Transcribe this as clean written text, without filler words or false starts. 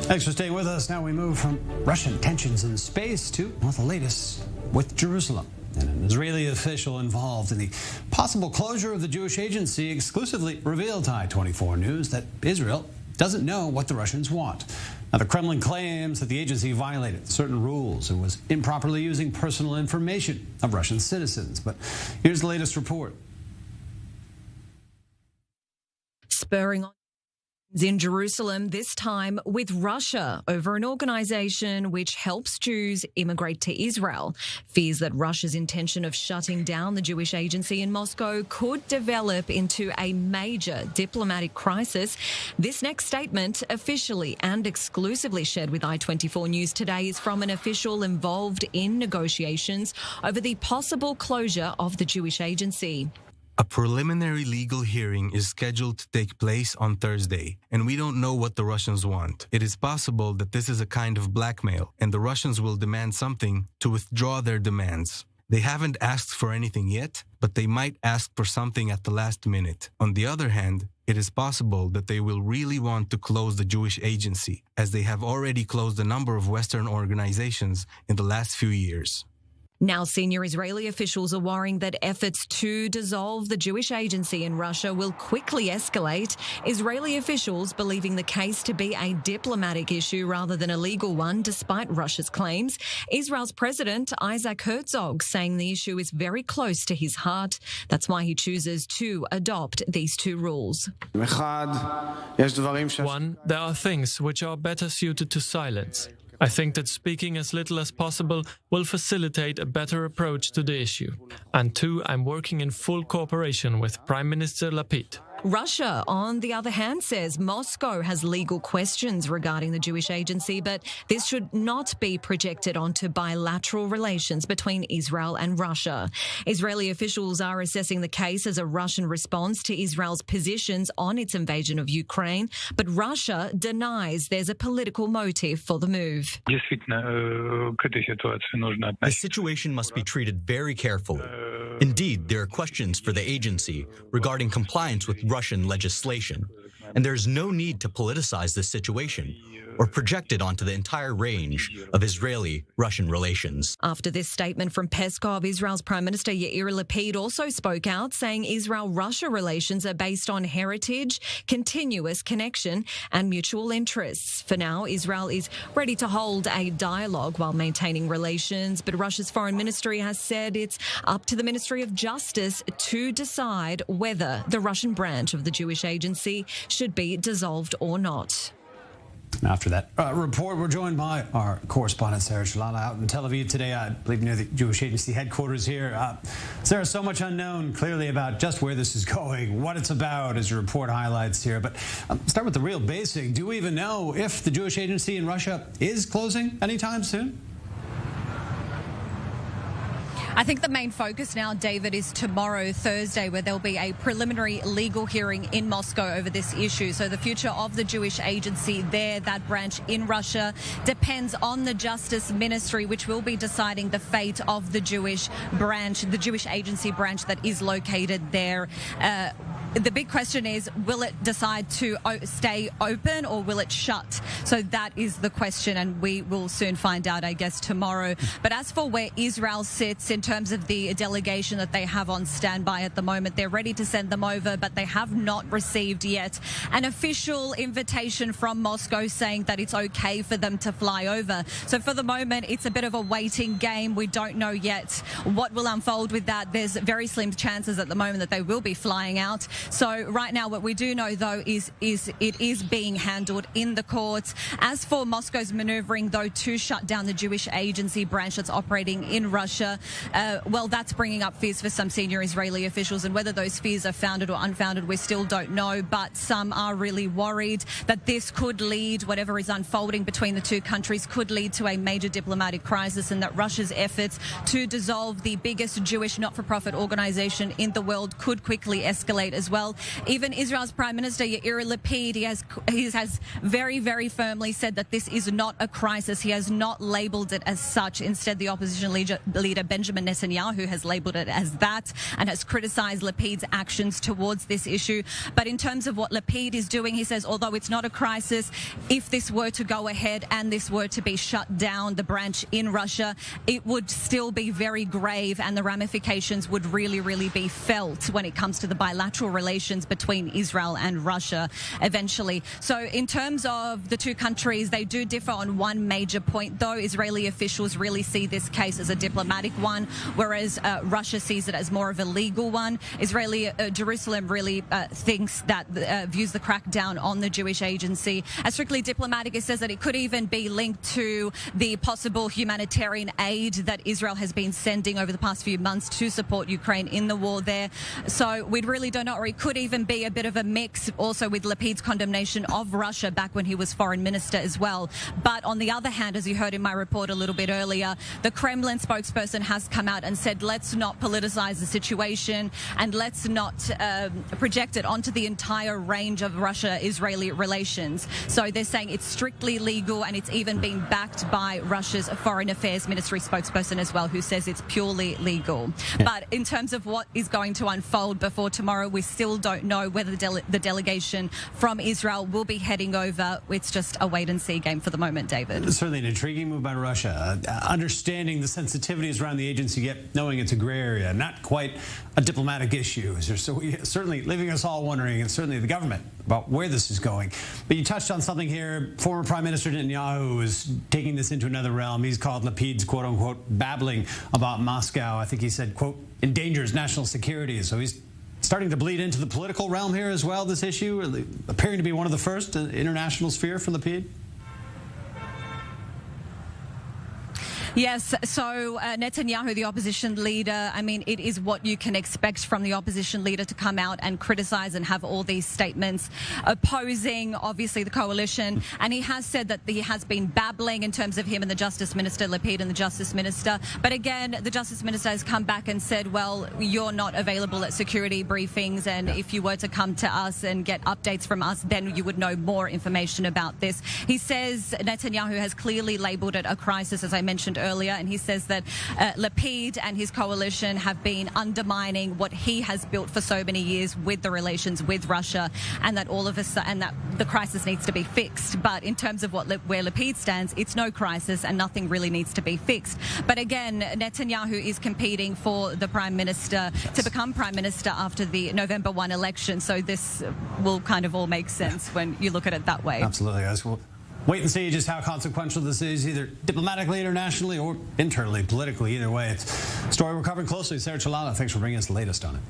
Thanks for staying with us. Now we move from Russian tensions in space to the latest with Jerusalem. And an Israeli official involved in the possible closure of the Jewish agency exclusively revealed to i24 News that Israel doesn't know what the Russians want. Now, the Kremlin claims that the agency violated certain rules and was improperly using personal information of Russian citizens. But here's the latest report. Spurring on in Jerusalem, this time with Russia over an organisation which helps Jews immigrate to Israel. Fears that Russia's intention of shutting down the Jewish agency in Moscow could develop into a major diplomatic crisis. This next statement, officially and exclusively shared with i24 News today, is from an official involved in negotiations over the possible closure of the Jewish agency. A preliminary legal hearing is scheduled to take place on Thursday, and we don't know what the Russians want. It is possible that this is a kind of blackmail, and the Russians will demand something to withdraw their demands. They haven't asked for anything yet, but they might ask for something at the last minute. On the other hand, it is possible that they will really want to close the Jewish agency, as they have already closed a number of Western organizations in the last few years. Now, senior Israeli officials are worrying that efforts to dissolve the Jewish agency in Russia will quickly escalate. Israeli officials believing the case to be a diplomatic issue rather than a legal one, despite Russia's claims. Israel's President Isaac Herzog saying the issue is very close to his heart. That's why he chooses to adopt these two rules. One, there are things which are better suited to silence. I think that speaking as little as possible will facilitate a better approach to the issue. And two, I'm working in full cooperation with Prime Minister Lapid. Russia, on the other hand, says Moscow has legal questions regarding the Jewish agency, but this should not be projected onto bilateral relations between Israel and Russia. Israeli officials are assessing the case as a Russian response to Israel's positions on its invasion of Ukraine, but Russia denies there's a political motive for the move. The situation must be treated very carefully. Indeed, there are questions for the agency regarding compliance with Russian legislation, and there's no need to politicize this situation or project it onto the entire range of Israeli-Russian relations. After this statement from Peskov, Israel's Prime Minister Yair Lapid also spoke out, saying Israel-Russia relations are based on heritage, continuous connection and mutual interests. For now, Israel is ready to hold a dialogue while maintaining relations, but Russia's foreign ministry has said it's up to the Ministry of Justice to decide whether the Russian branch of the Jewish agency should be dissolved or not. After that report, we're joined by our correspondent, Sarah Shalala, out in Tel Aviv today, I believe near the Jewish Agency headquarters here. Sarah, so much unknown, clearly, about just where this is going, what it's about, as your report highlights here. But start with the real basic. Do we even know if the Jewish Agency in Russia is closing anytime soon? I think the main focus now, David, is tomorrow, Thursday, where there'll be a preliminary legal hearing in Moscow over this issue. So the future of the Jewish agency there, that branch in Russia, depends on the Justice Ministry, which will be deciding the fate of the Jewish branch, the Jewish agency branch that is located there. The big question is, will it decide to stay open or will it shut? So that is the question, and we will soon find out, I guess, tomorrow. But as for where Israel sits in terms of the delegation that they have on standby at the moment, they're ready to send them over, but they have not received yet an official invitation from Moscow saying that it's okay for them to fly over. So for the moment, it's a bit of a waiting game. We don't know yet what will unfold with that. There's very slim chances at the moment that they will be flying out. So right now, what we do know, though, is it is being handled in the courts. As for Moscow's maneuvering, though, to shut down the Jewish agency branch that's operating in Russia, well, that's bringing up fears for some senior Israeli officials, and whether those fears are founded or unfounded, we still don't know. But some are really worried that this could lead, whatever is unfolding between the two countries, could lead to a major diplomatic crisis, and that Russia's efforts to dissolve the biggest Jewish not-for-profit organization in the world could quickly escalate as as well. Even Israel's Prime Minister Yair Lapid, he has very, very firmly said that this is not a crisis. He has not labelled it as such. Instead, the opposition leader Benjamin Netanyahu has labelled it as that and has criticised Lapid's actions towards this issue. But in terms of what Lapid is doing, he says, although it's not a crisis, if this were to go ahead and this were to be shut down, the branch in Russia, it would still be very grave and the ramifications would really, really be felt when it comes to the bilateral relations between Israel and Russia eventually. So in terms of the two countries, they do differ on one major point, though. Israeli officials really see this case as a diplomatic one, whereas Russia sees it as more of a legal one. Jerusalem really thinks that, views the crackdown on the Jewish agency as strictly diplomatic. It says that it could even be linked to the possible humanitarian aid that Israel has been sending over the past few months to support Ukraine in the war there. So we really don't know, or it could even be a bit of a mix also with Lapid's condemnation of Russia back when he was foreign minister as well. But on the other hand, as you heard in my report a little bit earlier, the Kremlin spokesperson has come out and said, let's not politicize the situation and let's not project it onto the entire range of Russia-Israeli relations. So they're saying it's strictly legal and it's even been backed by Russia's Foreign Affairs Ministry spokesperson as well, who says it's purely legal. Yeah. But in terms of what is going to unfold before tomorrow, we still don't know whether the delegation from Israel will be heading over. It's just a wait-and-see game for the moment, David. Certainly an intriguing move by Russia. Understanding the sensitivities around the agency, yet knowing it's a gray area, not quite a diplomatic issue. So certainly leaving us all wondering, and certainly the government, about where this is going. But you touched on something here. Former Prime Minister Netanyahu is taking this into another realm. He's called Lapid's quote-unquote babbling about Moscow. I think he said, quote, endangers national security. So he's starting to bleed into the political realm here as well, this issue, appearing to be one of the first international sphere for Lapid. Yes, so Netanyahu, the opposition leader, I mean, it is what you can expect from the opposition leader to come out and criticize and have all these statements opposing, obviously, the coalition. And he has said that he has been babbling in terms of him and the Justice Minister, Lapid and the Justice Minister. But again, the Justice Minister has come back and said, well, you're not available at security briefings. And if you were to come to us and get updates from us, then you would know more information about this. He says Netanyahu has clearly labeled it a crisis, as I mentioned earlier, and he says that Lapid and his coalition have been undermining what he has built for so many years with the relations with Russia, and that all of a sudden, and that the crisis needs to be fixed. But in terms of where Lapid stands, it's no crisis and nothing really needs to be fixed. But again, Netanyahu is competing for the Prime Minister to become Prime Minister after the November 1 election, so this will kind of all make sense when you look at it that way. Absolutely, guys. We'll wait and see just how consequential this is, either diplomatically, internationally, or internally, politically. Either way, it's a story we're covering closely. Sarah Chalala, thanks for bringing us the latest on it.